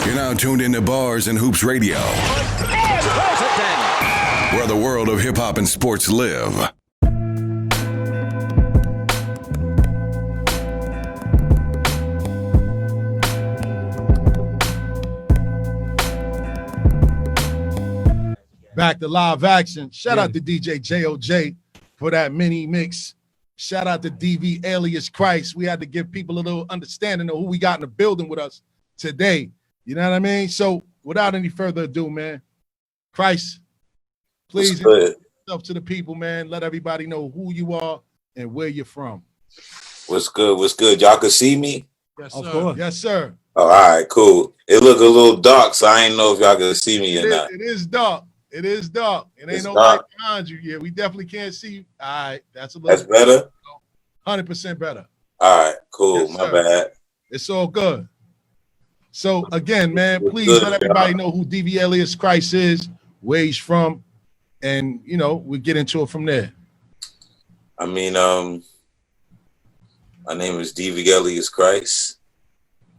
You're now tuned into Bars and Hoops Radio, where the world of hip-hop and sports live. Back to live action. Shout out to DJ JOJ for that mini mix. Shout out to DV Alias Khryst. We had to give people a little understanding of who we got in the building with us today. You know what I mean? So without any further ado, man, Khryst, please introduce yourself to the people, man. Let everybody know who you are and where you're from. What's good? What's good? Y'all can see me? Yes, sir. Of course. Yes, sir. Oh, all right, cool. It look a little dark, so I ain't know if y'all can see me or not. It is dark. It is dark. It ain't no light behind you. Yeah, we definitely can't see you. All right, that's a little. That's better. 100% better. All right, cool. Yes, my bad. It's all good. So again, man, please let everybody know who DV Alias Khryst is, where he's from, and we get into it from there. I mean, my name is DV Alias Khryst.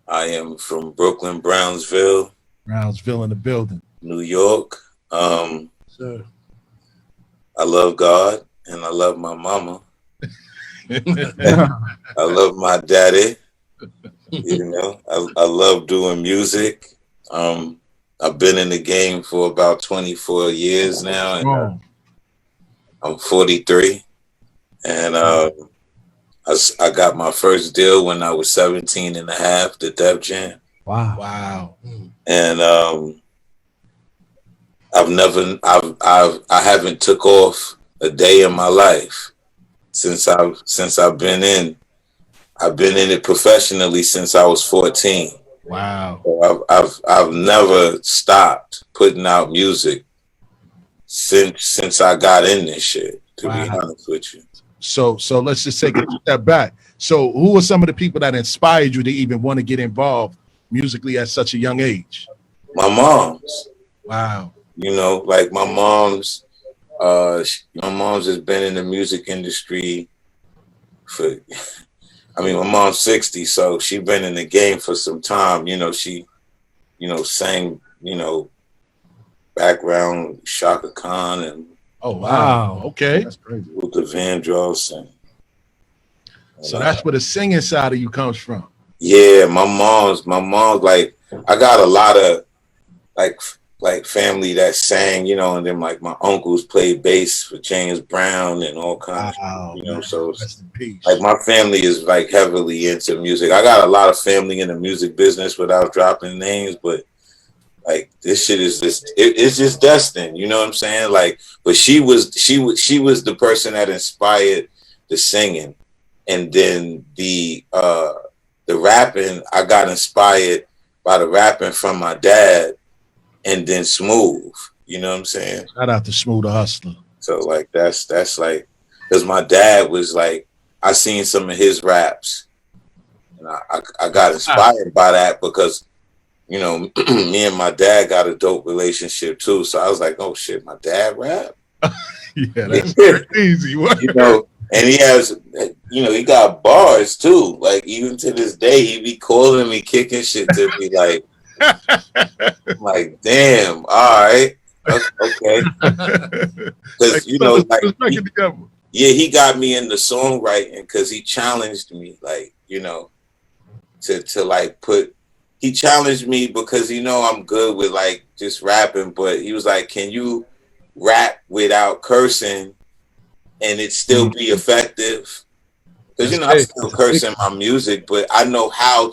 I am from Brooklyn, Brownsville. Brownsville in the building. New York. Sir. I love God and I love my mama. I love my daddy. I love doing music. I've been in the game for about 24 years now, and I'm 43. And I got my first deal when I was 17 and a half, the Def Jam. Wow. And I haven't took off a day in my life since I've been in. I've been in it professionally since I was 14. Wow. So I've never stopped putting out music since I got in this shit, to be honest with you. So let's just take a step back. So who are some of the people that inspired you to even want to get involved musically at such a young age? My mom's. Wow. Like my mom's has been in the music industry for, my mom's 60, so she's been in the game for some time. She, sang, background Shaka Khan and. Oh, wow. Okay. That's crazy. Luther Vandross. So that's where the singing side of you comes from. Yeah, my mom's, like, I got a lot of, like family that sang, and then like my uncles played bass for James Brown and all kinds of, so like my family is like heavily into music. I got a lot of family in the music business without dropping names, but like this shit is just it's just destined, you know what I'm saying? Like, but she was the person that inspired the singing, and then the rapping. I got inspired by the rapping from my dad. And then Smooth, you know what I'm saying? Shout out to Smooth the Hustler. So like that's like, because my dad was like, I seen some of his raps, and I got inspired by that because, me and my dad got a dope relationship too. So I was like, oh shit, my dad rap? Yeah, that's easy. And he has, he got bars too. Like even to this day, he be calling me, kicking shit to me like. I'm like, damn, all right, okay. Because he got me into songwriting because he challenged me, like, to like he challenged me because I'm good with like just rapping, but he was like, can you rap without cursing and it still be effective? Because I still curse in my music, but I know how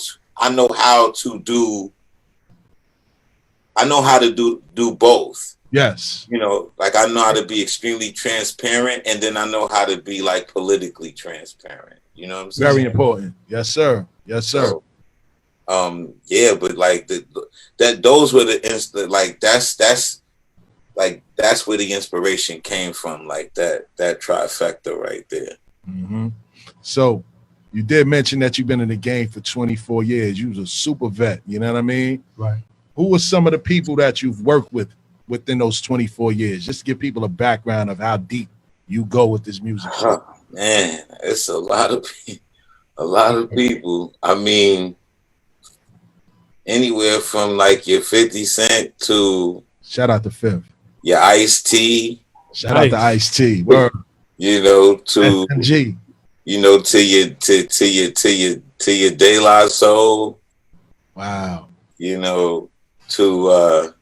to do both. Yes. Like I know how to be extremely transparent, and then I know how to be like politically transparent. You know what I'm saying? Very important. Yes, sir. Yes, sir. So, but like those were the like that's where the inspiration came from, like that trifecta right there. Mm-hmm. So you did mention that you've been in the game for 24 years. You was a super vet. You know what I mean? Right. Who are some of the people that you've worked with within those 24 years? Just to give people a background of how deep you go with this music. Man, it's a lot of people. I mean, anywhere from like your 50 Cent to shout out to Fifth. Your Ice-T. Shout out to Ice-T. Word. You know, to SNG. You know, to your De La Soul. Wow. You know, to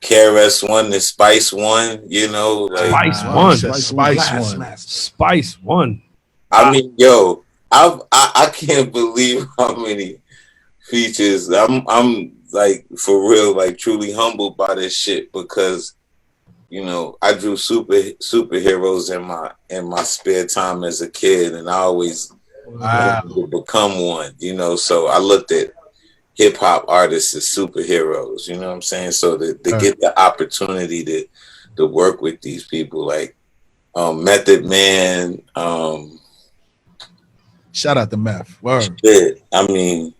KRS-One, the Spice One, you know, like Spice One. I mean, yo, I can't believe how many features. I'm like, for real, like truly humbled by this shit, because, you know, I drew superheroes in my spare time as a kid, and I always wanted to become one, you know. So I looked at hip hop artists as superheroes, you know what I'm saying? So to get the opportunity to work with these people, like Method Man, shout out to Meth. Word. Shit. I mean,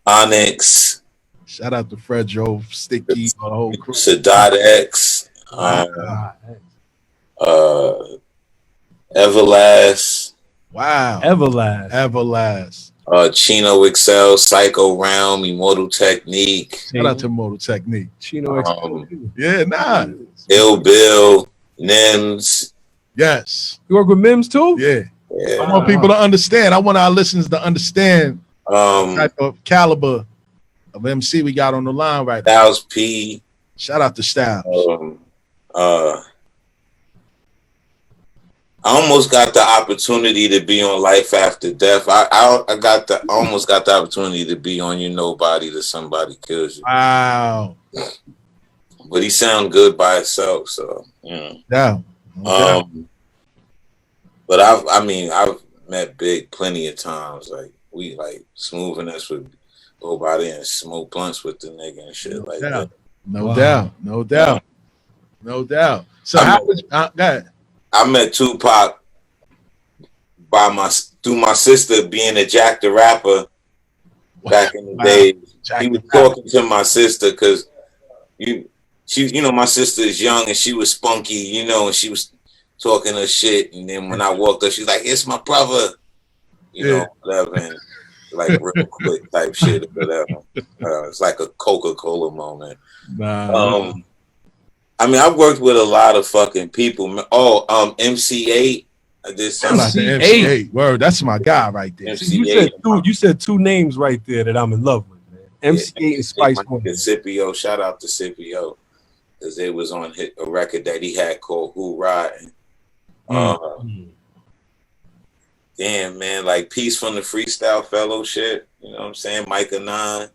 Onyx. Shout out to Fredro, Sticky, the whole crew. Sadat X. Everlast. Wow. Everlast. Chino Excel, Psycho Realm, Immortal Technique. Shout out to Immortal Technique. Chino Excel. Yeah, nah. Ill Bill, Nims. Yes. You work with Mims too? Yeah. I want people to understand. I want our listeners to understand the type of caliber of MC we got on the line right now. Styles P. Shout out to Styles. I almost got the opportunity to be on Life After Death. I almost got the opportunity to be on You Nobody Till Somebody Kills You. Wow. But he sound good by himself, so you know. Yeah. But I've met Big plenty of times. Like we like smoothing us with go by there and smoke blunts with the nigga and shit like that. No doubt. So how was go ahead. I met Tupac through my sister being a Jack the Rapper back in the day. He was talking to my sister because my sister is young and she was spunky, you know, and she was talking her shit. And then when I walked up, she's like, "It's my brother," you know, whatever, and like real quick type shit or whatever. It's like a Coca-Cola moment. I mean, I've worked with a lot of fucking people. MC8. I did MC8. Word, that's my guy right there. You said two names right there that I'm in love with, man. MC8 and Spice One. Scipio, shout out to Scipio, because it was on a record that he had called Who Riding. Damn, man, like Peace from the Freestyle Fellowship. You know what I'm saying? Micah 9.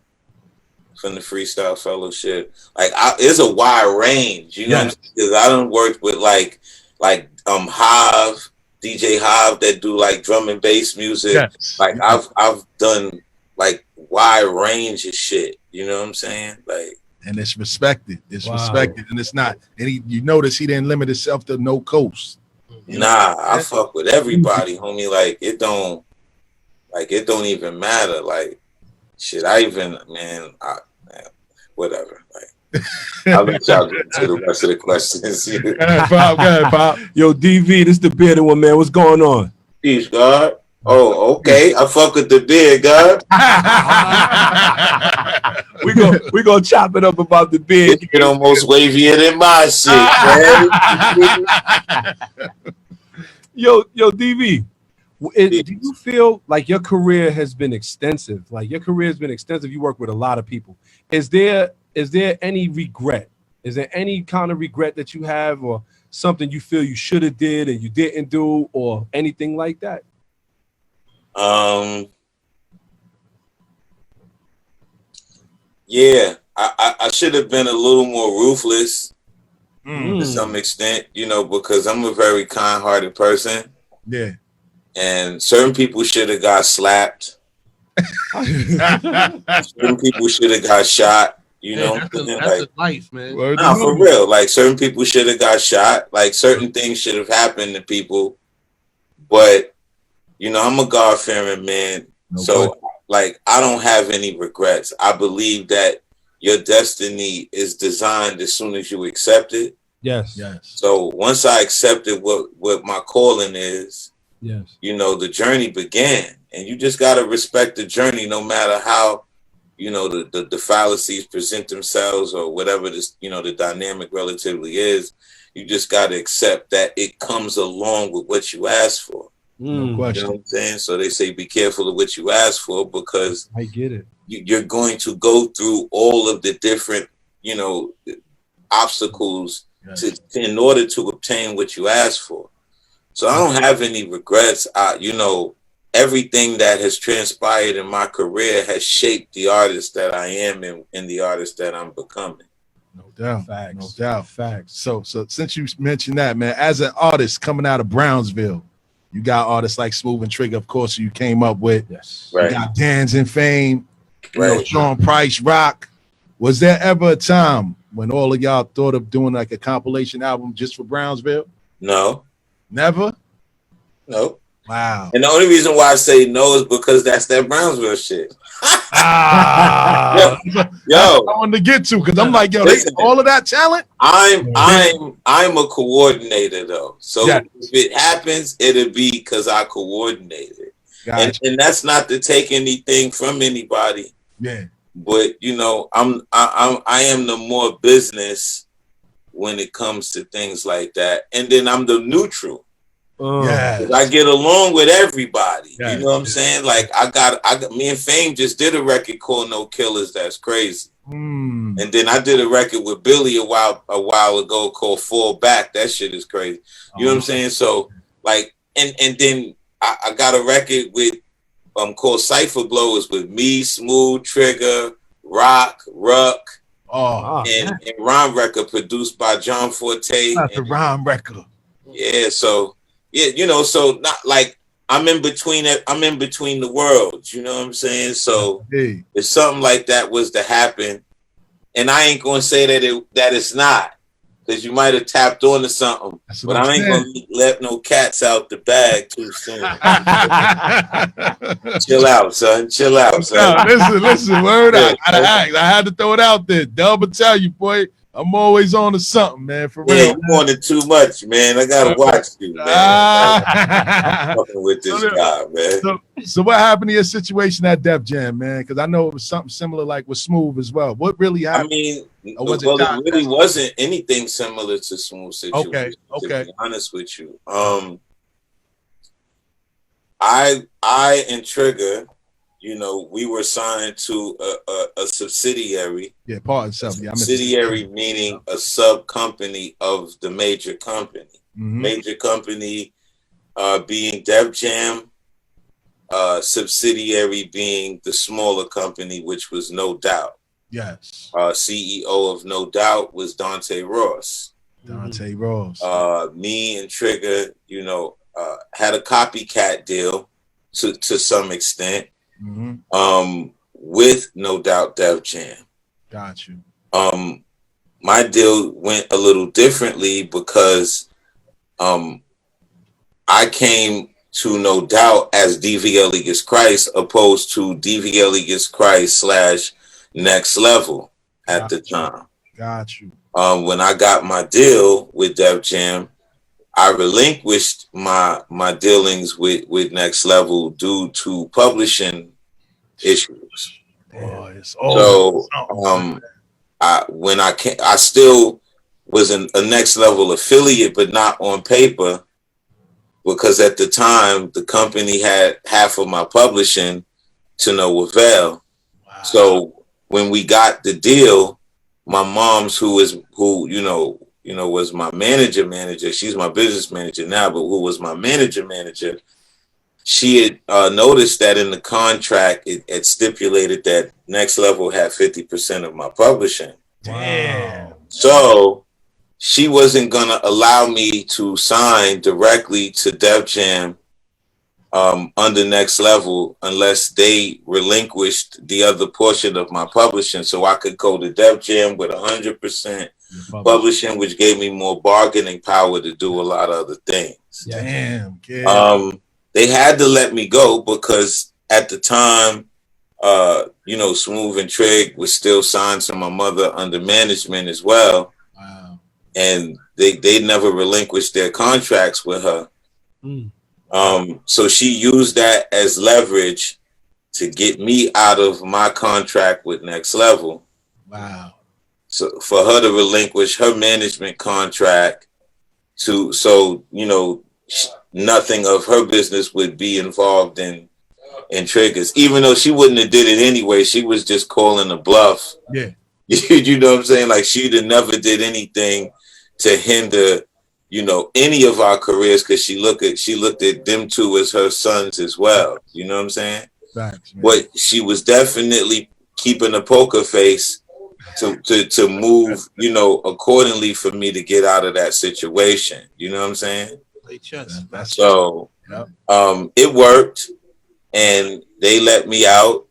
From the Freestyle Fellowship, like it's a wide range, you know, because I done worked with like Hive, DJ Hive that do like drum and bass music. Like I've done like wide range of shit, you know what I'm saying? Like, and it's respected. Respected, and it's not. And you notice he didn't limit himself to no coast. Nah, I fuck with everybody, homie. Like it don't even matter. Like shit, whatever. Like, I'll let y'all get into the rest of the questions. Go ahead, Pop. Yo, DV, this the bearded one, man. What's going on? Peace, God. Oh, okay. I fuck with the beard, God. we gonna chop it up about the beard. It almost wavier than my shit, man. Yo, DV. Do you feel like your career has been extensive? Like your career has been extensive. You work with a lot of people. Is there any regret? Is there any kind of regret that you have, or something you feel you should have did and you didn't do, or anything like that? Yeah, I should have been a little more ruthless to some extent, you know, because I'm a very kind-hearted person. Yeah. And certain people should have got slapped. Certain people should have got shot. You know, that's like life, man. Nah, for real. Like certain people should have got shot. Like certain things should have happened to people. But you know, I'm a God-fearing man, so like I don't have any regrets. I believe that your destiny is designed as soon as you accept it. Yes. So once I accepted what my calling is. Yes. You know, the journey began. and you just gotta respect the journey, no matter how, you know, the fallacies present themselves or whatever this, you know, the dynamic relatively is. You just gotta accept that it comes along with what you ask for. No question. You know what I'm saying? So they say be careful of what you ask for, because I get it. you're going to go through all of the different, you know, obstacles in order to obtain what you ask for. So I don't have any regrets. You know, everything that has transpired in my career has shaped the artist that I am and the artist that I'm becoming. No doubt. Facts. No doubt. Facts. So since you mentioned that, man, as an artist coming out of Brownsville, you got artists like Smooth and Trigger, of course, you came up with. Yes. Right. You got Dan's in Fame, you know, Right. Sean Price, Rock. Was there ever a time when all of y'all thought of doing like a compilation album just for Brownsville? No. Never? Nope. Wow. And the only reason why I say no is because that's that Brownsville shit. Ah, Yo, I wanted to get to, because I'm like, yo, Listen. all of that talent. I'm a coordinator though. So Yes. if it happens, it'll be because I coordinated. Gotcha. And that's not to take anything from anybody, Yeah. but you know, I am the more business when it comes to things like that. And then I'm the neutral. Yeah. I get along with everybody. Yes. You know what I'm saying? Like I got me and Fame just did a record called No Killers. That's crazy. Mm. And then I did a record with Billy a while ago called Fall Back. That shit is crazy. You know what I'm saying? So like, and then I got a record with called Cypher Blowers with me, Smooth, Trigger, Rock, Ruck, and Rhyme Record produced by John Forte. Not the Rhyme Record. Yeah, so yeah, you know, so not like I'm in between the worlds, you know what I'm saying? So Hey. if something like that was to happen, and I ain't gonna say that it's not, because you might have tapped onto something, but I ain't gonna let no cats out the bag too soon. Chill out, son. Chill out, son. Listen, word. I gotta act. I had to throw it out there. Dub will tell you, boy. I'm always on to something, man. For real. Yeah, you wanted too much, man. I gotta watch you, man. I'm fucking with this guy, man. So what happened to your situation at Def Jam, man? Because I know it was something similar like with Smooth as well. What really happened? I mean, Was it really wasn't anything similar to Smooth situation. Okay. To be honest with you, I and Trigger, you know, we were signed to a subsidiary. Yeah, part itself. Yeah, subsidiary meaning a sub company of the major company. Mm-hmm. Major company being Def Jam, subsidiary being the smaller company, which was No Doubt. Yes. CEO of No Doubt was Dante Ross. Dante Ross. Me and Trigger, you know, had a copycat deal to some extent. Mm-hmm. With No Doubt Def Jam. Got you. My deal went a little differently because I came to No Doubt as DV Alias Khryst opposed to DV Alias Khryst / Next Level at the time. Got you. When I got my deal with Def Jam, I relinquished my dealings with Next Level due to publishing issues. Boy, so I still was a Next Level affiliate, but not on paper, because at the time the company had half of my publishing to no avail. Wow. So when we got the deal, my mom's who you know was my manager. She's my business manager now, but who was my manager? She had noticed that in the contract, it stipulated that Next Level had 50% of my publishing. Damn. So she wasn't going to allow me to sign directly to Def Jam under Next Level unless they relinquished the other portion of my publishing, so I could go to Def Jam with 100% publishing, which gave me more bargaining power to do a lot of other things. Damn, kid. They had to let me go because at the time, you know, Smooth and Trig was still signed to my mother under management as well. Wow. And they never relinquished their contracts with her. So she used that as leverage to get me out of my contract with Next Level. Wow. So for her to relinquish her management contract so nothing of her business would be involved in Triggers, even though she wouldn't have did it anyway. She was just calling a bluff. Yeah. You know what I'm saying? Like she'd have never did anything to hinder, any of our careers, because she looked at them two as her sons as well. You know what I'm saying? Facts, man. But she was definitely keeping a poker face to move, accordingly for me to get out of that situation. You know what I'm saying? So it worked, and they let me out,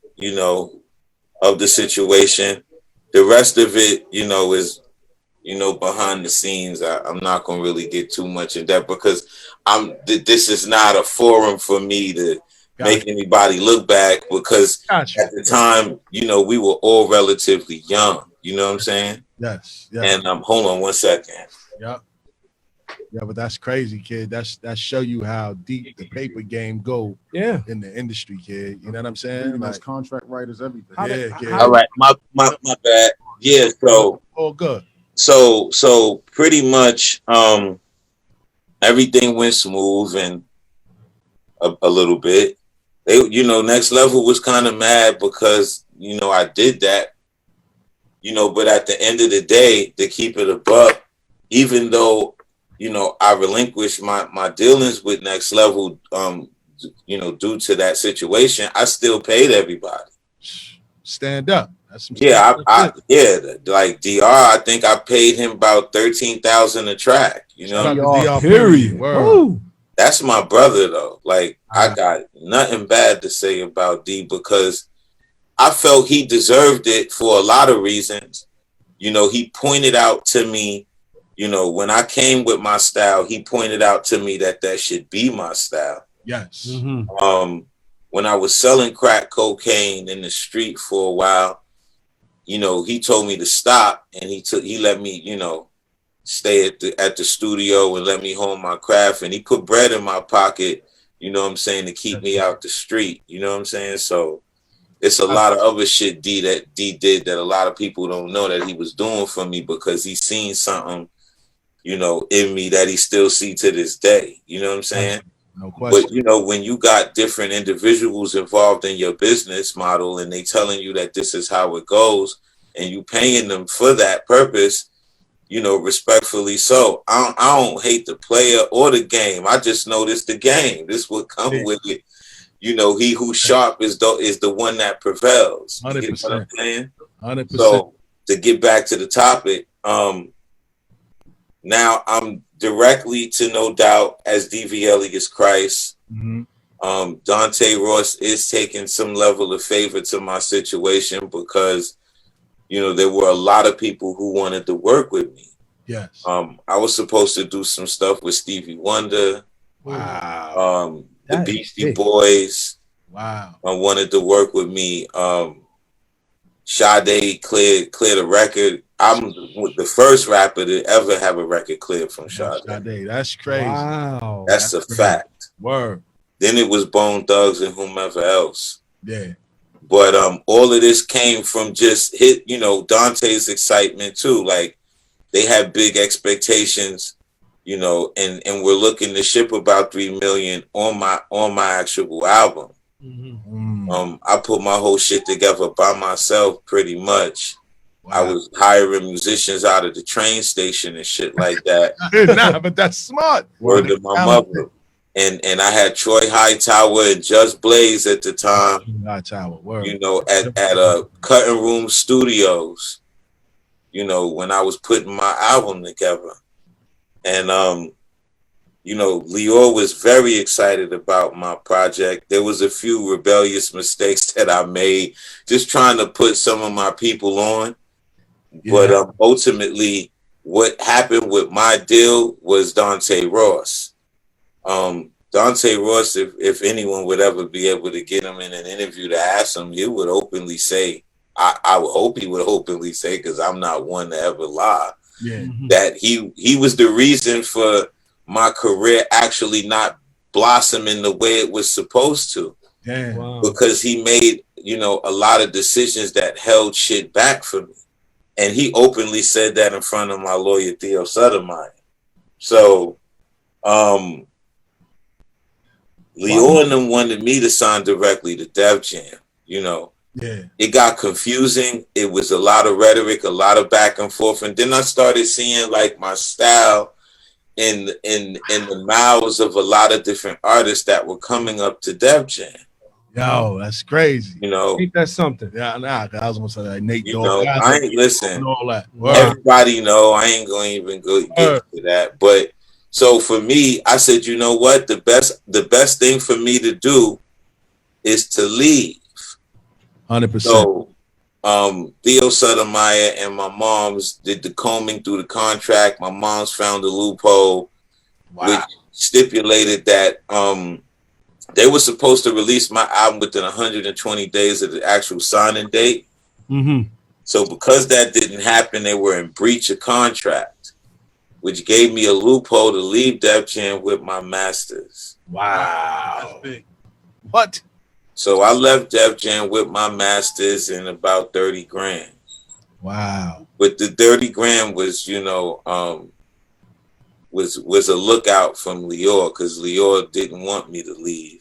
of the situation. The rest of it, is, behind the scenes. I'm not gonna really get too much in depth because this is not a forum for me to make anybody look back, because at the time, we were all relatively young. You know what I'm saying? Yes. And hold on one second. Yep. Yeah, but that's crazy, kid. That show you how deep the paper game go. Yeah. In the industry, kid. You know what I'm saying? Like contract writers, everything. All right, my bad. Yeah. So all good. So pretty much, everything went smooth and a little bit. They, Next Level was kind of mad because I did that. But at the end of the day, to keep it a buck, even though, I relinquished my dealings with Next Level, due to that situation, I still paid everybody. Stand up. That's some like DR, I think I paid him about $13,000 a track, DR period. That's my brother though. Like I got nothing bad to say about D, because I felt he deserved it for a lot of reasons. He pointed out to me, when I came with my style, he pointed out to me that should be my style. Yes. Mm-hmm. When I was selling crack cocaine in the street for a while, he told me to stop, and he let me, stay at the studio and let me hone my craft, and he put bread in my pocket, to keep me out the street. You know what I'm saying? So it's a lot of other shit D did that a lot of people don't know that he was doing for me, because he seen something, in me that he still see to this day. You know what I'm saying? No question. But when you got different individuals involved in your business model and they telling you that this is how it goes, and you paying them for that purpose, respectfully so. I don't hate the player or the game. I just know this the game. This will come with it. He who's sharp is the one that prevails. 100%. You know what I'm saying? 100%. So to get back to the topic, now I'm directly to No Doubt as DV Alias Khryst. Mm-hmm. Dante Ross is taking some level of favor to my situation, because there were a lot of people who wanted to work with me. Yes. I was supposed to do some stuff with Stevie Wonder. Wow. The Beastie Boys. Wow. Wanted to work with me. Sade cleared the record. I'm the first rapper to ever have a record cleared from Sade. That's crazy. Wow. That's a fact. Word. Then it was Bone Thugs and whomever else. Yeah. But all of this came from just Dante's excitement too. Like they had big expectations, and we're looking to ship about 3 million on my actual album. Mm-hmm. I put my whole shit together by myself pretty much. Wow. I was hiring musicians out of the train station and shit like that. Nah, but that's smart. Word to my mother. And I had Troy Hightower and Just Blaze at the time. Hightower, word. At Cutting Room Studios, when I was putting my album together. And Lior was very excited about my project. There was a few rebellious mistakes that I made, just trying to put some of my people on. Yeah. But ultimately, what happened with my deal was Dante Ross. Dante Ross, if anyone would ever be able to get him in an interview to ask him, he would openly say, I would hope he would openly say, because I'm not one to ever lie, that he was the reason for my career actually not blossom in the way it was supposed to. Yeah. Wow. Because he made, a lot of decisions that held shit back for me. And he openly said that in front of my lawyer, Theo Sotomayor. So, Leo and them wanted me to sign directly to Def Jam, Yeah. It got confusing. It was a lot of rhetoric, a lot of back and forth. And then I started seeing like my style in the mouths of a lot of different artists that were coming up to Def Jam. Yo, that's crazy. Ain't that something? Yeah, I was gonna say like Nate Dogg. I ain't listen. And all that. Everybody know I ain't gonna even go get to that. But so for me, I said, you know what? The best thing for me to do is to leave. 100%. So Theo Sotomayor and my mom's did the combing through the contract. My mom's found a loophole, which stipulated that they were supposed to release my album within 120 days of the actual signing date. Mm-hmm. So because that didn't happen, they were in breach of contract, which gave me a loophole to leave Def Jam with my masters. Wow. That's big. What? So I left Def Jam with my masters in about 30 grand. Wow. But the 30 grand was, was a lookout from Lior, because Lior didn't want me to leave.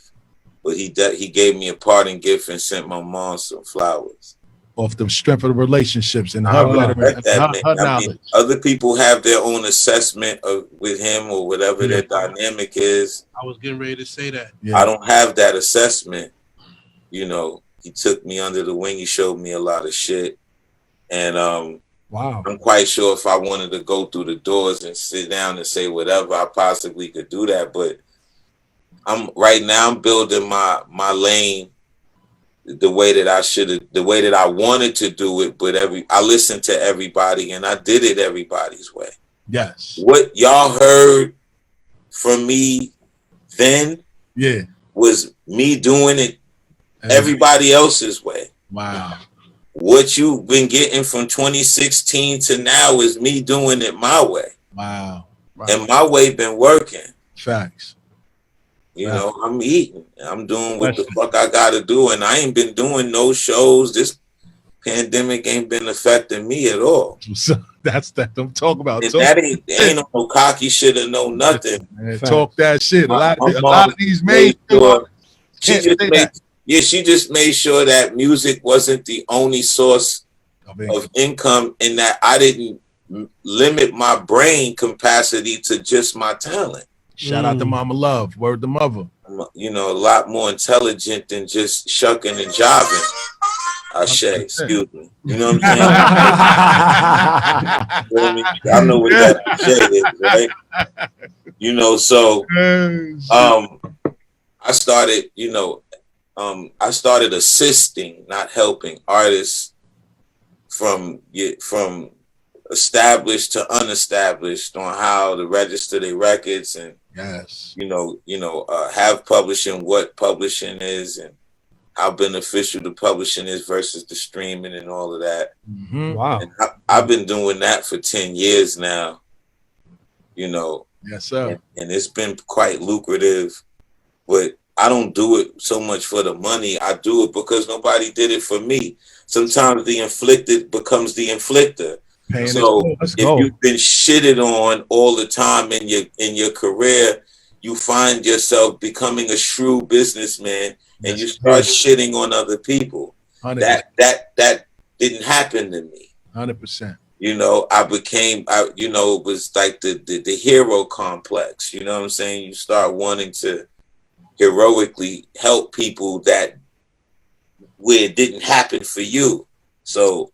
But he gave me a parting gift and sent my mom some flowers. Off the strength of the relationships and her knowledge. Other people have their own assessment with him or whatever their dynamic is. I was getting ready to say that. Yeah. I don't have that assessment. He took me under the wing. He showed me a lot of shit. And I'm quite sure if I wanted to go through the doors and sit down and say whatever, I possibly could do that. But I'm building my lane the way that I should have, the way that I wanted to do it. But I listened to everybody and I did it everybody's way. Yes. What y'all heard from me then was me doing it everybody else's way. Wow. What you've been getting from 2016 to now is me doing it my way. Wow. And my way been working. Facts. I'm eating. I'm doing what the fuck I gotta do. And I ain't been doing no shows. This pandemic ain't been affecting me at all. So that's that I'm talking about. That ain't no cocky shit or no nothing. Man, talk that shit. A lot of these main she just made sure that music wasn't the only source of income, and that I didn't limit my brain capacity to just my talent. Shout out to Mama Love. Word to mother. A lot more intelligent than just shucking and jiving. Excuse me. You know what I'm saying? I know what that is, right? So I started assisting, not helping artists from established to unestablished on how to register their records and have publishing, what publishing is, and how beneficial the publishing is versus the streaming and all of that. Mm-hmm. Wow. And I've been doing that for 10 years now. Yes, sir. And it's been quite lucrative, but I don't do it so much for the money. I do it because nobody did it for me. Sometimes the inflicted becomes the inflictor. So if you've been shitted on all the time in your career, you find yourself becoming a shrewd businessman and you start shitting on other people. 100%. That didn't happen to me. 100%. It was like the hero complex. You know what I'm saying? You start wanting to heroically help people where it didn't happen for you. So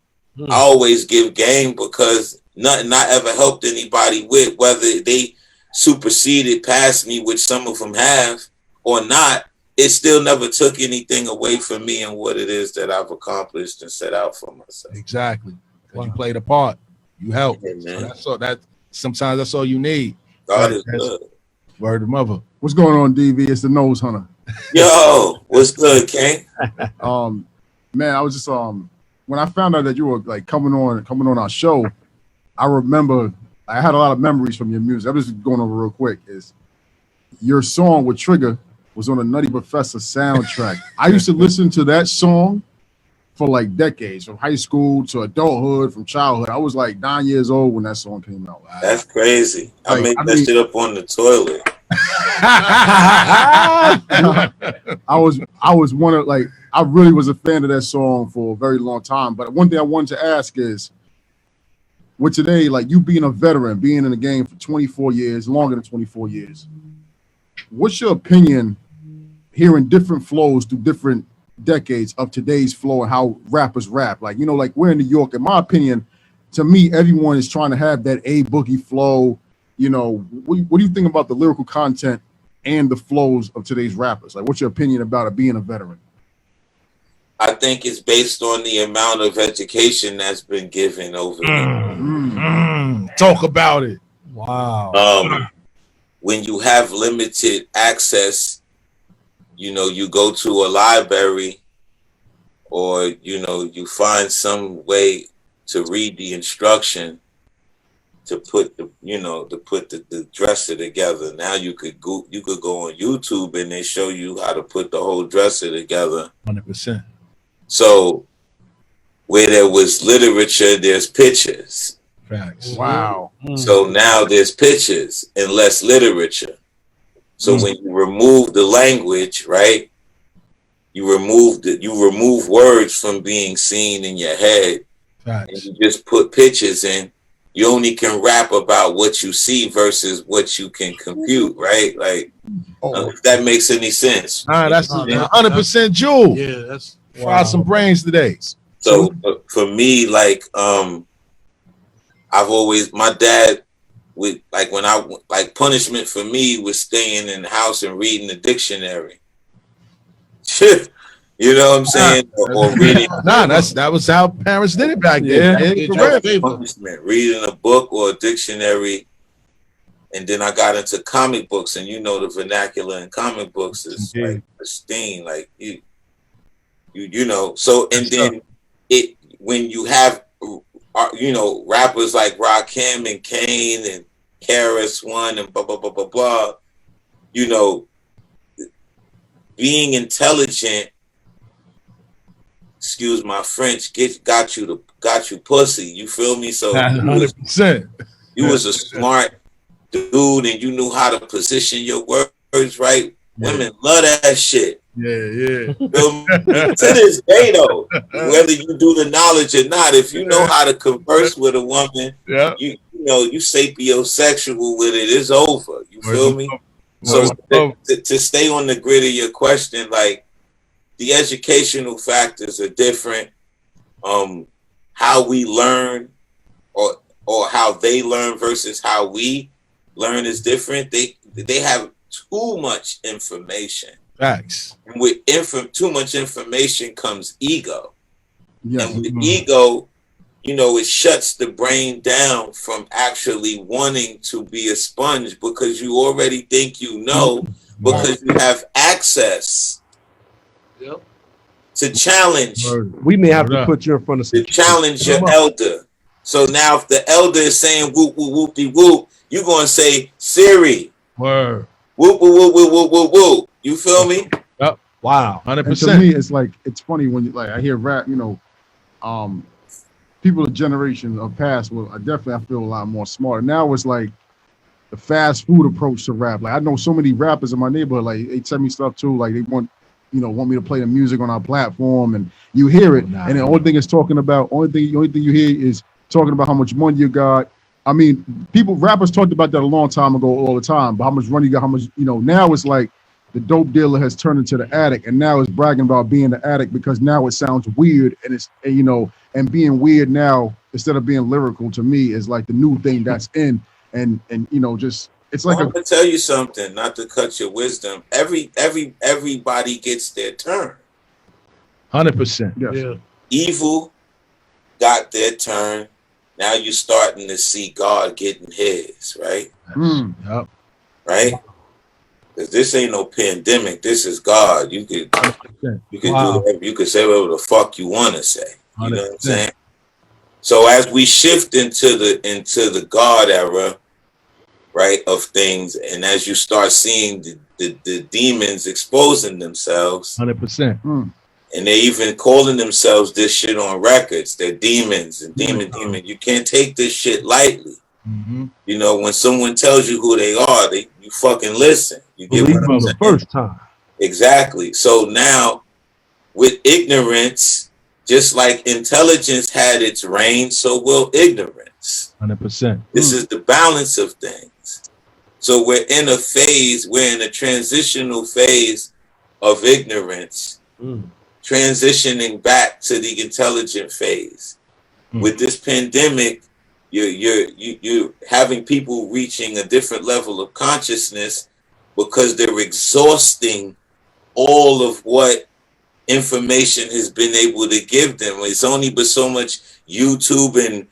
I always give game because nothing I ever helped anybody with, whether they superseded past me, which some of them have, or not, it still never took anything away from me and what it is that I've accomplished and set out for myself. Exactly. Because you played a part. You helped. Yeah, so sometimes that's all you need. God is good. Word of mother. What's going on, DV? It's the Nose Hunter. Yo, what's good, King? Man, I was just when I found out that you were like coming on our show, I remember I had a lot of memories from your music. I'm just going over real quick. your song with Trigger was on a Nutty Professor soundtrack. I used to listen to that song for like decades, from high school to adulthood, from childhood. I was like 9 years old when that song came out. That's crazy. I Like, made I that mean- shit up on the toilet. I was one of like I really was a fan of that song for a very long time. But one thing I wanted to ask is, with today, like you being a veteran, being in the game for 24 years, longer than 24 years, what's your opinion hearing different flows through different decades of today's flow and how rappers rap? Like, you know, like we're in New York, in my opinion, to me, everyone is trying to have that A Boogie flow. You know, what do you think about the lyrical content and the flows of today's rappers? Like, what's your opinion about it being a veteran? I think it's based on the amount of education that's been given over the Talk about it. Wow. when you have limited access, you know, you go to a library or, you know, you find some way to read the instruction to put the, you know, to put the dresser together. Now you could go on YouTube and they show you how to put the whole dresser together. 100%. So where there was literature, there's pictures. Facts. Wow. So now there's pictures and less literature. So when you remove the language, right, you remove words from being seen in your head, and Facts. you just put pictures in. You only can rap about what you see versus what you can compute, right? Like, if that makes any sense. That's 100% Jewel. Yeah, that's Fry some brains today. So for me, like, I've always, my dad would, like, when I, like, punishment for me was staying in the house and reading the dictionary. You know what I'm saying? Or reading. That was how parents did it back then. Punishment, reading a book or a dictionary. And then I got into comic books, and you know the vernacular in comic books is like pristine, like you know. So and then it when you have you know rappers like Rakim and Kane and Karis One and blah blah blah blah blah, you know, being intelligent. Excuse my French. Got you pussy. You feel me? So 100%. You was a smart dude and you knew how to position your words right. Yeah. Women love that shit. Yeah. To this day though, whether you do the knowledge or not, if you know how to converse with a woman, you know, you sapiosexual with it, it's over. You feel me? So to stay on the grid of your question, like the educational factors are different. How we learn or how they learn versus how we learn is different. They have too much information. Facts. And with too much information comes ego. Yes. And with ego, you know, it shuts the brain down from actually wanting to be a sponge because you already think you know because you have access to challenge. We may have to put you in front of to challenge your elder. So now if the elder is saying whoop whoop whoopty whoop, you're gonna say Siri. Word. Whoop whoop whoop whoop whoop whoop. You feel me? Yep. Wow. 100%. And to me, it's like it's funny when you like I hear rap. You know, people of generation of past. Well, I feel a lot more smarter now. It's like the fast food approach to rap. Like I know so many rappers in my neighborhood. Like they tell me stuff too. Like they want me to play the music on our platform, and you hear it, and the only thing it's talking about, the only thing you hear is talking about how much money you got. I mean, rappers talked about that a long time ago all the time, but how much money you got, how much, now it's like the dope dealer has turned into the addict, and now it's bragging about being the addict because now it sounds weird, and it's, and being weird now, instead of being lyrical, to me, is like the new thing that's in, and just, it's like I'm gonna tell you something, not to cut your wisdom. Everybody gets their turn. 100%. Yes. Yeah. Evil got their turn. Now you're starting to see God getting his, right? Yep. Right? Because this ain't no pandemic. This is God. You could do whatever, you could say whatever the fuck you want to say. You know what I'm saying? So as we shift into the God era, right, of things. And as you start seeing the demons exposing themselves, 100%. and they even calling themselves this shit on records, they're demons and demon. You can't take this shit lightly. You know, when someone tells you who they are, you fucking listen. You get Believe what them I'm the saying? first time. Exactly. So now, with ignorance, just like intelligence had its reign, so will ignorance. 100%. This is the balance of things. So we're in a transitional phase of ignorance, transitioning back to the intelligent phase. With this pandemic, you're having people reaching a different level of consciousness because they're exhausting all of what information has been able to give them. It's only but so much YouTube and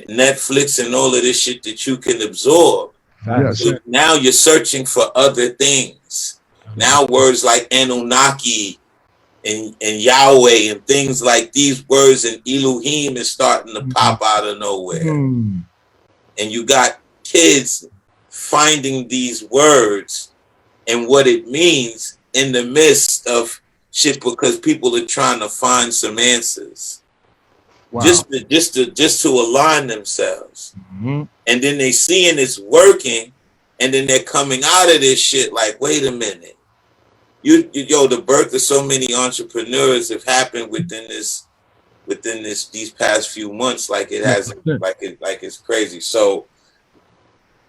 Netflix and all of this shit that you can absorb. Yes. So now you're searching for other things. Now words like Anunnaki and Yahweh and things like these words and Elohim is starting to pop out of nowhere. And you got kids finding these words and what it means in the midst of shit because people are trying to find some answers. Wow. Just to align themselves. And then they seeing it's working, and then they're coming out of this shit like, wait a minute. The birth of so many entrepreneurs have happened within these past few months, like it hasn't, like it's crazy. So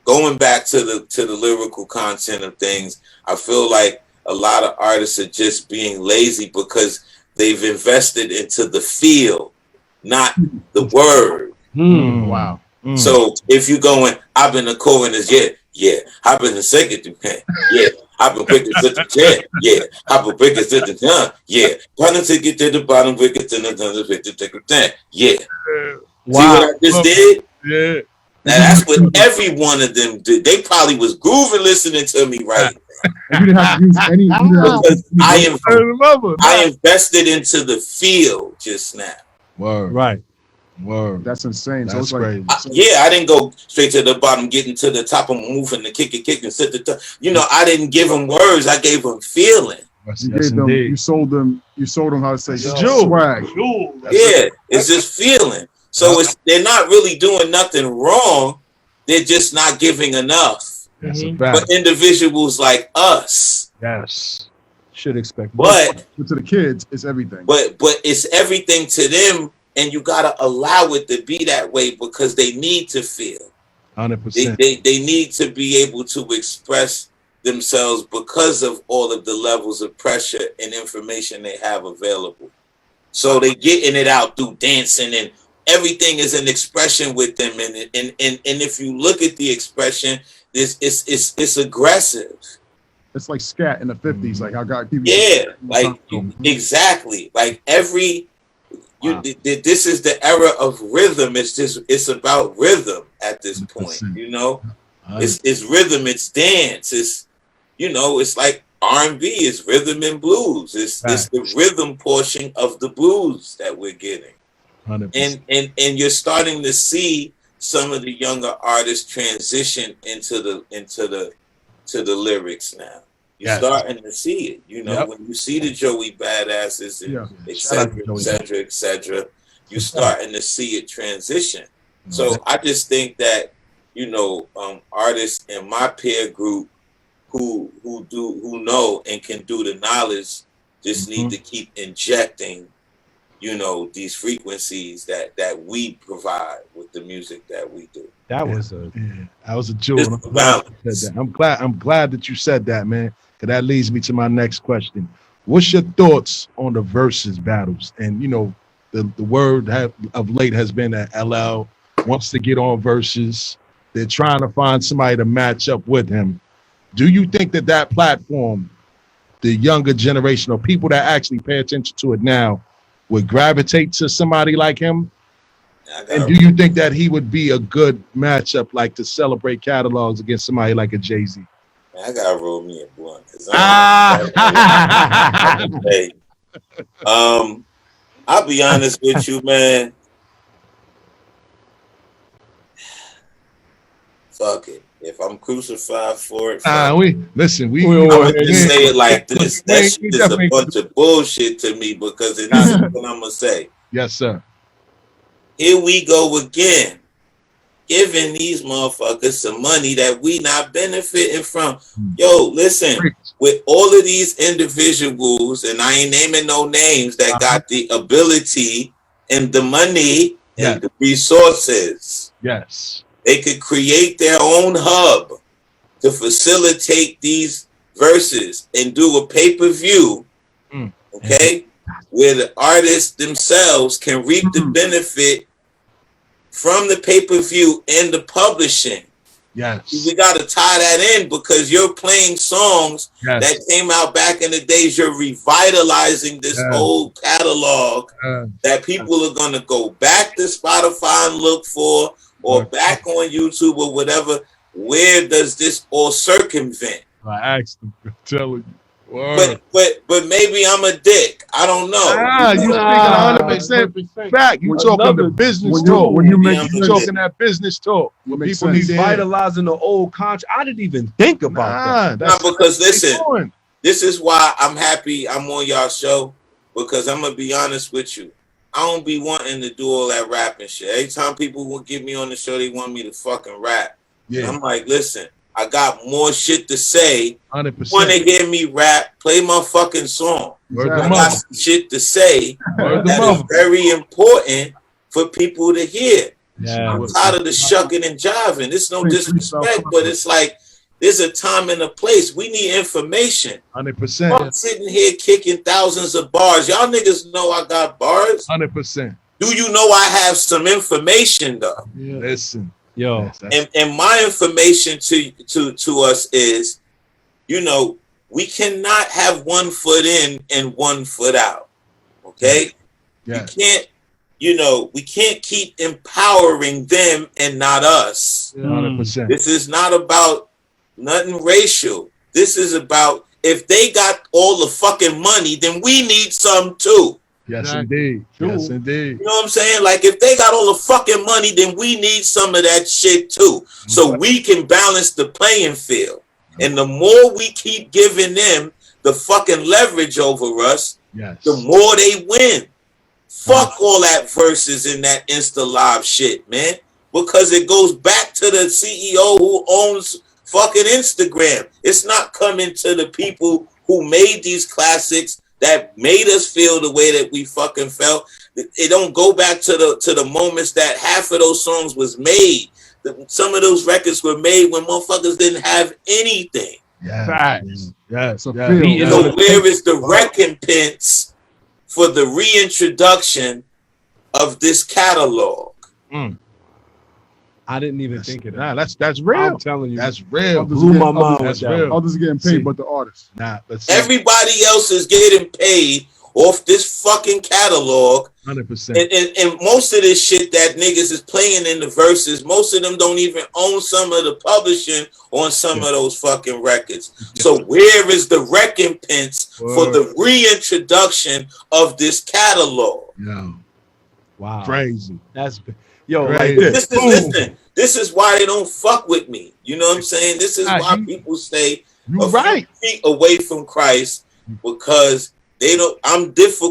going back to the lyrical content of things, I feel like a lot of artists are just being lazy because they've invested into the feel, not the word. Wow. So if you're going, I've been a chorus, yeah. I've been a second, yeah. I've been quick to sit the jet, yeah. I've been quick to sit the tongue, yeah. Bottom to get to the bottom, quick to the yeah. Wow. See what I just did? Yeah. Now that's what every one of them did. They probably was grooving listening to me right now. You didn't have to use any. Because I invested into the field just now. Word. Right. Word. That's insane. That's so it's crazy. I didn't go straight to the bottom, getting to the top of moving the kick and sit the top. I didn't give them words. I gave them feeling. You gave them. Indeed. You sold them how to say Jewel. swag. It's just feeling. So they're not really doing nothing wrong. They're just not giving enough. That's a But fact. individuals like us, Yes. Should expect more. but But to the kids, it's everything. but it's everything to them, and you gotta allow it to be that way because they need to feel. 100%. They need to be able to express themselves because of all of the levels of pressure and information they have available. So they getting it out through dancing, and everything is an expression with them. And if you look at the expression, it's aggressive. It's like scat in the 50s. Like I got people. Yeah, like exactly. Like this is the era of rhythm. It's about rhythm at this point. 100%. It's rhythm. It's dance. It's like R&B. It's rhythm and blues. It's the rhythm portion of the blues that we're getting. 100%. And you're starting to see some of the younger artists transition into the lyrics now. You're starting to see it. When you see the Joey Badasses and et cetera, you're starting to see it transition. So I just think that artists in my peer group who know and can do the knowledge just need to keep injecting these frequencies that we provide with the music that we do. That was a jewel. I'm glad that you said that, man. Because that leads me to my next question. What's your thoughts on the versus battles? And the word of late has been that LL wants to get on versus. They're trying to find somebody to match up with him. Do you think that platform, the younger generation or people that actually pay attention to it now, would gravitate to somebody like him? And do you think that he would be a good matchup, like to celebrate catalogs against somebody like a Jay-Z? I gotta roll me a blunt. I'll be honest with you, man. fuck it. If I'm crucified for it, we listen. We I would just say it like this. That shit is a bunch of bullshit to me because it is what I'm gonna say. Yes, sir. Here we go again, giving these motherfuckers some money that we not benefiting from. Yo, listen, with all of these individuals, and I ain't naming no names, that got the ability and the money and the resources. Yes. They could create their own hub to facilitate these verses and do a pay-per-view, okay, where the artists themselves can reap the benefit from the pay-per-view and the publishing. Yes. We got to tie that in because you're playing songs that came out back in the days. You're revitalizing this old catalog that people are going to go back to Spotify and look for, or back on YouTube or whatever. Where does this all circumvent? I asked them to tell you. But maybe I'm a dick. I don't know. You speaking 100% fact. You talking the business talk. When you talking that business talk. When people need revitalizing the old contract. I didn't even think about that. Nah, because listen, this is why I'm happy I'm on y'all show, because I'm gonna be honest with you. I don't be wanting to do all that rapping shit. Every time people will get me on the show, they want me to fucking rap. Yeah. I'm like, listen, I got more shit to say. 100%. Want to hear me rap? Play my fucking song. I got some shit to say that is very important for people to hear. Yeah. I'm tired of the shucking and jiving. It's no disrespect, but it's like there's a time and a place. We need information. 100%. I'm sitting here kicking thousands of bars. Y'all niggas know I got bars. 100%. Do you know I have some information though? Yeah. Listen. Yo, and my information to us is, you know, we cannot have 1 foot in and 1 foot out. Okay? Yeah. We can't keep empowering them and not us. 100%. This is not about nothing racial. This is about if they got all the fucking money, then we need some too. Yes, indeed. Yes, indeed. You know what I'm saying? Like, if they got all the fucking money, then we need some of that shit too. So we can balance the playing field. And the more we keep giving them the fucking leverage over us, the more they win. Fuck all that verses in that Insta Live shit, man. Because it goes back to the CEO who owns fucking Instagram. It's not coming to the people who made these classics that made us feel the way that we fucking felt. It don't go back to the moments that half of those songs was made. Some of those records were made when motherfuckers didn't have anything. Yes. So where is the recompense for the reintroduction of this catalog? I didn't even think of that. Nah, that's real. I'm telling you, that's real. Blew my mind. Others are getting paid, but the artists. Everybody else is getting paid off this fucking catalog. 100%. And most of this shit that niggas is playing in the verses, most of them don't even own some of the publishing on some of those fucking records. So where is the recompense for the reintroduction of this catalog? Wow. Crazy. That's this is why they don't fuck with me. You know what I'm saying? This is why people stay feet away from Christ, because they don't.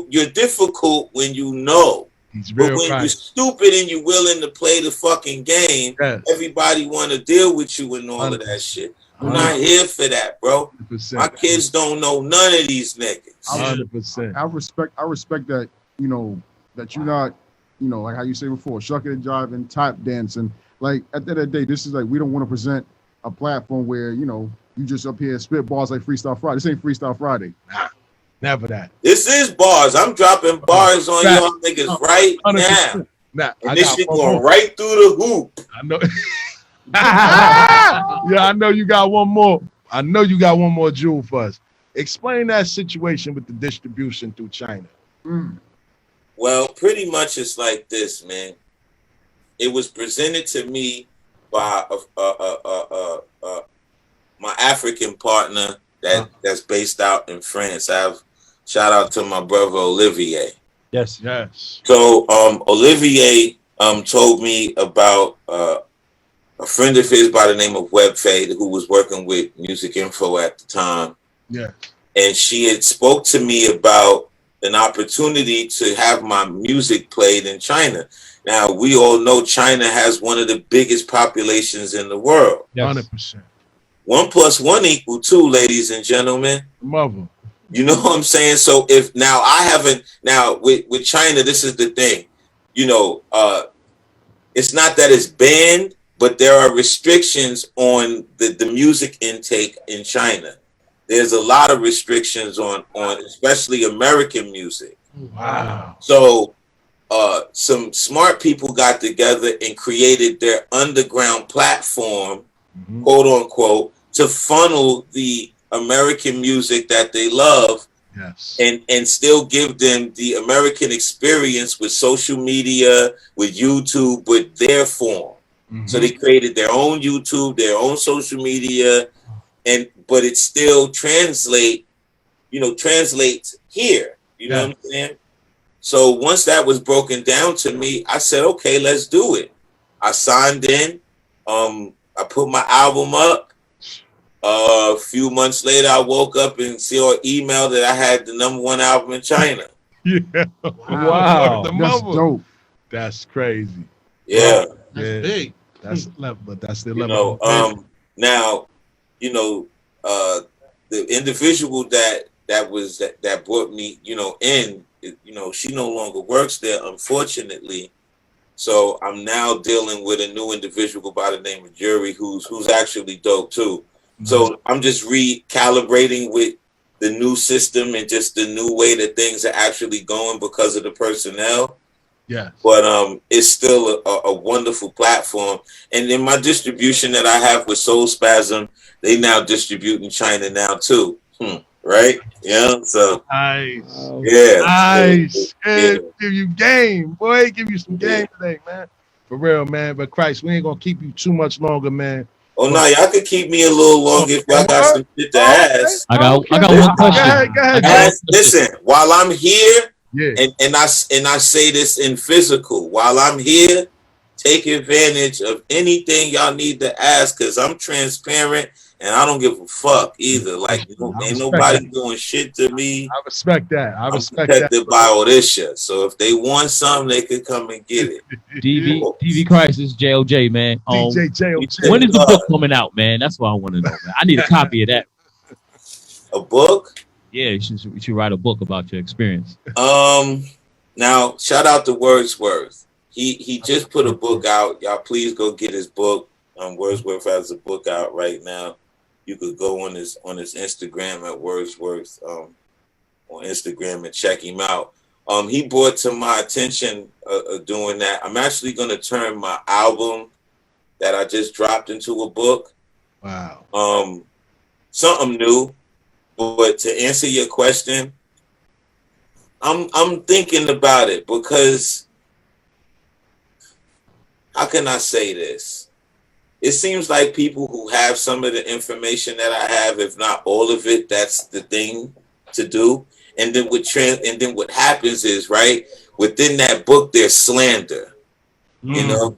You're difficult when you know. But when you're stupid and you're willing to play the fucking game, everybody want to deal with you and all of that shit. I'm not here for that, bro. 100%. My kids don't know none of these niggas. 100%. I respect that, that you're not, like how you say before, shucking and jiving, tap dancing. Like, at the end of the day, this is like, we don't want to present a platform where, you just up here spit bars like Freestyle Friday. This ain't Freestyle Friday. Nah, never that. This is bars. I'm dropping bars on y'all niggas right now. And this shit going right through the hoop. I know. I know you got one more. I know you got one more jewel for us. Explain that situation with the distribution through China. Well, pretty much it's like this, man. It was presented to me by my African partner that's based out in France. Shout out to my brother Olivier. Yes. So Olivier told me about a friend of his by the name of Web Fade, who was working with Music Info at the time. Yeah. And she had spoke to me about an opportunity to have my music played in China. Now, we all know China has one of the biggest populations in the world. 100%. 1 + 1 = 2, ladies and gentlemen. Mother. You know what I'm saying? So if now I haven't, now with China, this is the thing, you know, it's not that it's banned, but there are restrictions on the music intake in China. There's a lot of restrictions on especially American music. Wow. So some smart people got together and created their underground platform, quote unquote, to funnel the American music that they love, yes, and still give them the American experience with social media, with YouTube, but their form. So they created their own YouTube, their own social media, but it still translates here. You know what I'm saying? So once that was broken down to me, I said, okay, let's do it. I signed in. I put my album up. A few months later, I woke up and saw an email that I had the #1 album in China. Yeah. Wow. That's dope. That's crazy. Yeah. That's big. That's level, but that's the You level. know, now, you know, the individual that brought me, you know, in, you know, she no longer works there, unfortunately. So I'm now dealing with a new individual by the name of Jury, who's actually dope too. So I'm just recalibrating with the new system and just the new way that things are actually going because of the personnel. Yeah. But it's still a wonderful platform. And in my distribution that I have with Soul Spasm, they now distribute in China now too. Right? Yeah. So nice. Yeah. Nice. Yeah. Give you game, boy. Give you some game today, man. For real, man. But Christ, we ain't gonna keep you too much longer, man. Oh no, y'all could keep me a little longer if y'all got some shit to ask. I got one question. Go ahead. Listen, while I'm here, Yeah. and I say this in physical, while I'm here, take advantage of anything y'all need to ask, because I'm transparent and I don't give a fuck either. Like, ain't nobody doing shit to me. I respect that. I respect I'm protected that. by all this shit. So if they want something, they could come and get it. DV Khryst is JOJ, man. DJ JOJ. When is the book coming out, man? That's what I want to know, man. I need a copy of that. A book? Yeah, you should write a book about your experience. Now shout out to Wordsworth. He just put a book out. Y'all please go get his book. Wordsworth has a book out right now. You could go on his Instagram at Wordsworth on Instagram and check him out. He brought to my attention doing that. I'm actually going to turn my album that I just dropped into a book. Wow. Something new. But to answer your question, I'm thinking about it because how can I say this? It seems like people who have some of the information that I have, if not all of it, that's the thing to do. And then what happens is, right, within that book, there's slander, you know,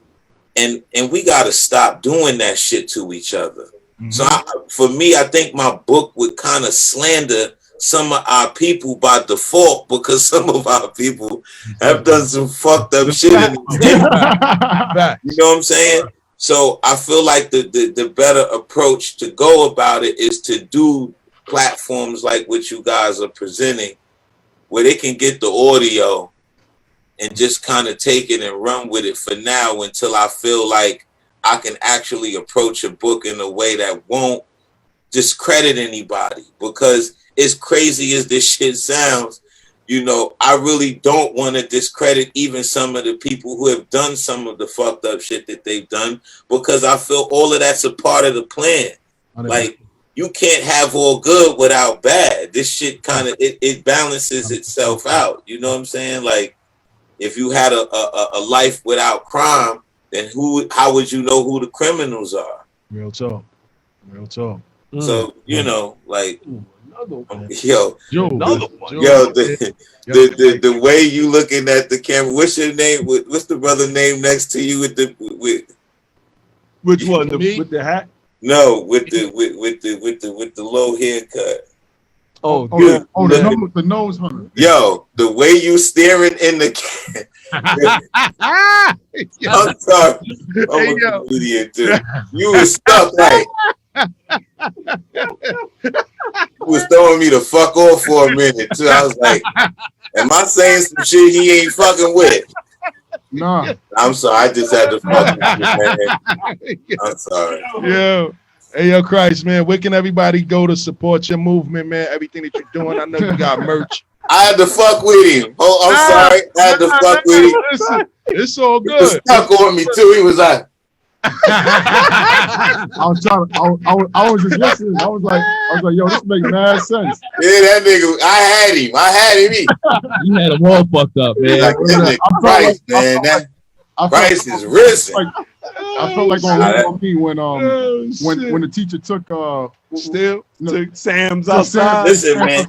and we got to stop doing that shit to each other. So for me, I think my book would kind of slander some of our people by default because some of our people have done some fucked up shit. You know what I'm saying? So I feel like the better approach to go about it is to do platforms like what you guys are presenting, where they can get the audio and just kind of take it and run with it for now until I feel like I can actually approach a book in a way that won't discredit anybody. Because as crazy as this shit sounds, you know, I really don't want to discredit even some of the people who have done some of the fucked up shit that they've done, because I feel all of that's a part of the plan. Like, you can't have all good without bad. This shit kind of, it balances itself out. You know what I'm saying? Like, if you had a life without crime, then how would you know who the criminals are? Real talk. Real talk. So, you know, like, another one. The way you looking at the camera, what's your name? What's the brother name next to you with Which one? Me? With the hat? No, with the low haircut. Oh, yeah. The nose hunter. Yo, the way you staring in the I'm sorry. I'm a comedian too. You was stuck like you was throwing me the fuck off for a minute too. I was like, am I saying some shit he ain't fucking with? Nah. I'm sorry, I just had to fuck with you, man. I'm sorry. Yo. Hey, yo, Khryst, man, where can everybody go to support your movement, man? Everything that you're doing. I know you got merch. I had to fuck with him. Oh, I'm sorry. I had to fuck with him. Listen, it's all He was good. stuck on me too. He was like, I was trying. I was just listening. I was like, yo, this makes mad sense. yeah, that nigga. I had him. You had them all fucked up, man. Like, this nigga Christ, man. That Christ is risen. I felt like on me when the teacher took took Sam's outside. Listen, man,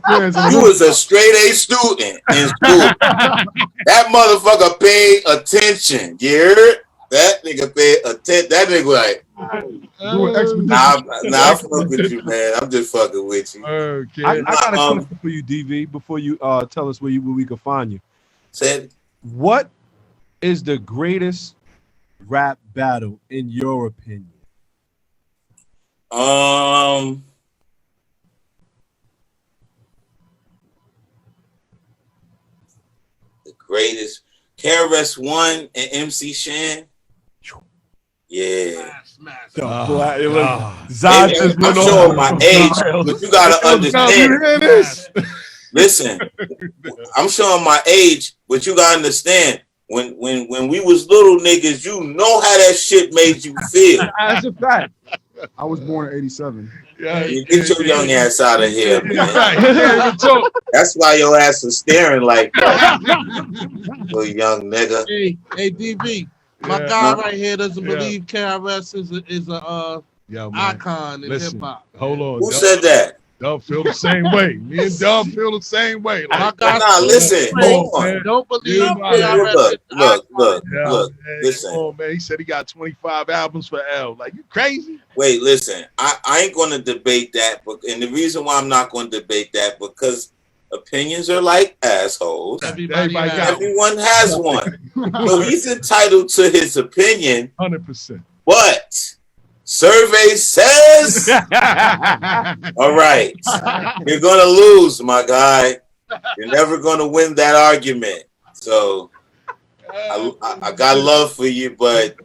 you was a straight A student in school. That motherfucker paid attention. You heard? That nigga paid attention. That nigga like, nah, I fuck with you, man. I'm just fucking with you. Okay. I got a question for you, DV, before you tell us where we can find you. Said, what is the greatest rap battle in your opinion? The greatest KRS-One and MC Shan. Yeah. I'm showing my age, but you gotta understand. Listen, I'm showing my age, but you gotta understand. When we was little niggas, you know how that shit made you feel. That's a fact. I was born in '87. Get your young ass out of here, man. That's why your ass was staring like that. Little young nigga. Hey, DB, my guy right here doesn't believe KRS is a icon in hip hop. Hold on. Who said that? Dub feel the same way. Me and Dub feel the same way. Like, listen. Hold on. Don't believe Look. Listen. Oh man, he said he got 25 albums for L. Like, you crazy? Wait, listen. I ain't going to debate that, and the reason why I'm not going to debate that because opinions are like assholes. Everyone has one. So he's entitled to his opinion. 100%. But survey says, all right, you're going to lose, my guy. You're never going to win that argument. So I got love for you, but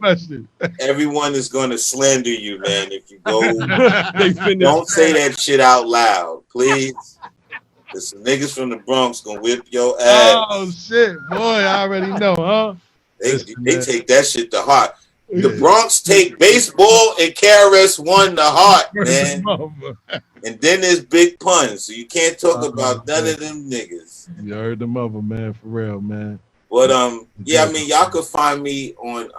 everyone is going to slander you, man. If you go, don't say that shit out loud, please. There's some niggas from the Bronx going to whip your ass. Oh, shit. Boy, I already know, huh? They take that shit to heart. The Bronx take baseball and KRS-One to heart, man. And then there's Big Pun, so you can't talk about none of them niggas. You heard the mother, man, for real, man. But yeah, I mean, y'all can find me on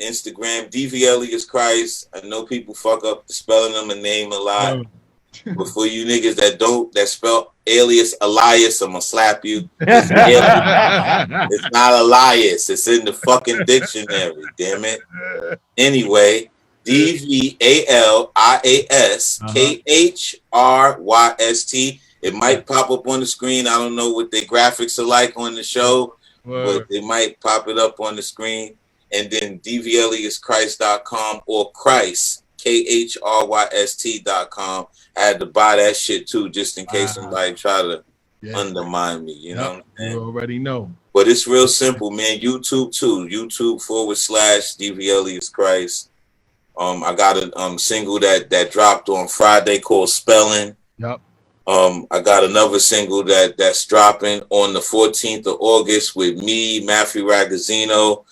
Instagram, DV Alias Khryst. I know people fuck up the spelling of my name a lot. But for you niggas that spell alias Elias, I'm gonna slap you. It's not Elias. It's in the fucking dictionary, damn it. Anyway, DVALIAS It might pop up on the screen. I don't know what their graphics are like on the show, but they might pop it up on the screen. And then DVAliasKhryst.com or Khryst, KHRYST.com. I had to buy that shit too, just in case somebody try to undermine me. You know what I'm saying? You already know. But it's real simple, man. YouTube too. YouTube.com/DV Khryst. I got a single that dropped on Friday called Spelling. Yep. I got another single that's dropping on the 14th of August with me, Matthew Ragazzino,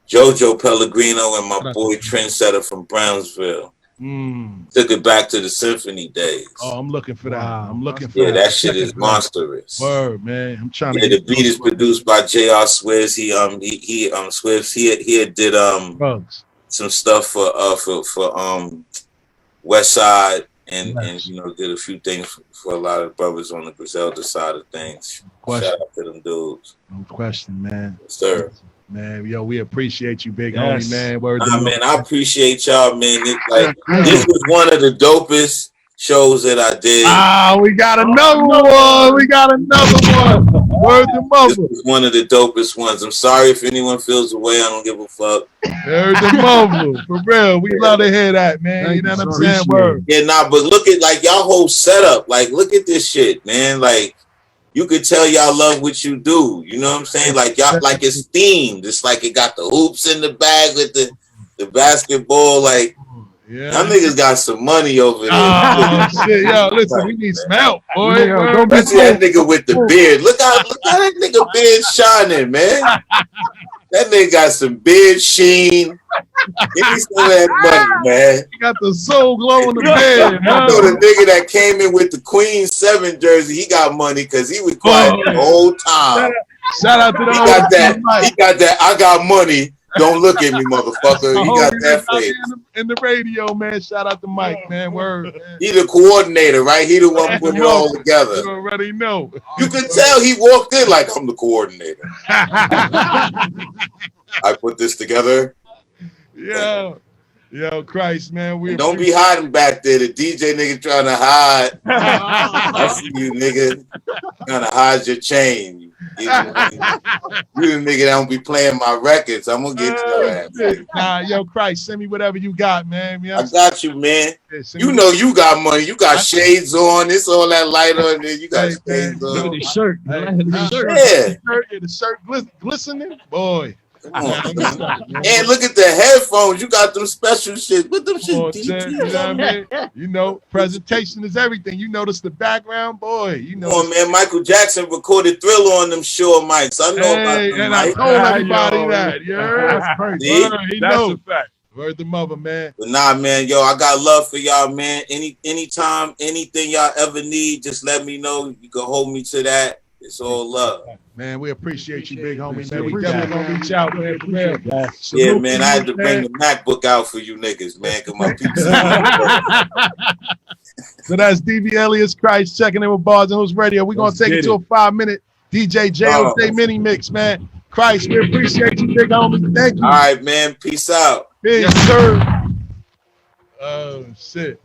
Jojo Pellegrino, and my boy Trendsetter from Brownsville. Took it back to the symphony days. Oh, I'm looking for that. I'm looking for that. Yeah, that shit is monstrous. Word, man. I'm trying to. Yeah, the beat is produced by J.R. Swizz. He Swizz. He did some stuff for West Side and did a few things for a lot of brothers on the Griselda side of things. Shout out to them dudes. No question, man. Yes, sir. Man, yo, we appreciate you, big homie, man. Word to Man, I appreciate y'all, man. This was one of the dopest shows that I did. We got another one. We got another one. Word to mother. This was one of the dopest ones. I'm sorry if anyone feels the way. I don't give a fuck. Word to mother. For real. We love to hear that, man. You know what I'm saying? Word. Yeah, but look at like y'all whole setup. Like, look at this shit, man. Like, you could tell y'all love what you do. You know what I'm saying? Like y'all, like it's themed. It's like it got the hoops in the bag with the basketball. Like, y'all niggas got some money over there. Oh shit, yo, listen, we need some help, boy. Especially that nigga with the beard. Look how that nigga beard shining, man. That nigga got some beard sheen. Give me some of that money, man. He got the soul glow in the beard. You know the nigga that came in with the Queen 7 jersey, he got money because he was quiet the whole time. Shout out to the He got that. I got money. Don't look at me, motherfucker. He got that face. In the radio, man. Shout out to Mike, man. Word. Man. He the coordinator, right? He the one putting it all together. You already know. You can tell he walked in like, I'm the coordinator. I put this together. Yo, Khryst, man. Don't be hiding back there. The DJ nigga trying to hide. I see you, nigga. Trying to hide your chain. You the nigga that don't be playing my records. I'm gonna get your ass. Yo, Khryst, send me whatever you got, man. I got you, man. You know you got money. You got shades on. It's all that light on there. You got shades on. Look at the shirt. The shirt glistening, boy. And look at the headphones. You got them special shit. What them shit? You know what I mean? You know, presentation is everything. You notice the background, boy. You know. Come on, man. Michael Jackson recorded Thriller on them Shure mics. I know about them. And I told everybody that. That's crazy. That's a fact. Word the mother, man. But nah, man, yo, I got love for y'all, man. Anytime, anything y'all ever need, just let me know. You can hold me to that. It's all love. Man, we appreciate you, big homie, man. We definitely gonna reach out, man. Yeah, man, I had to bring the MacBook out for you niggas, man, because my people. So that's DV Alias Khryst checking in with Bars and Hoops Radio. We're gonna take it to a 5-minute DJ JOJ mini mix, man. Khryst, we appreciate you, big homie. Thank you. All right, man. Peace out. Peace, sir. Oh shit.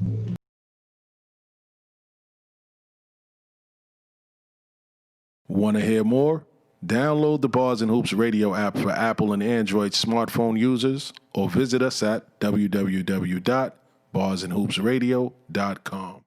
Want to hear more? Download the Bars and Hoops Radio app for Apple and Android smartphone users or visit us at www.barsandhoopsradio.com.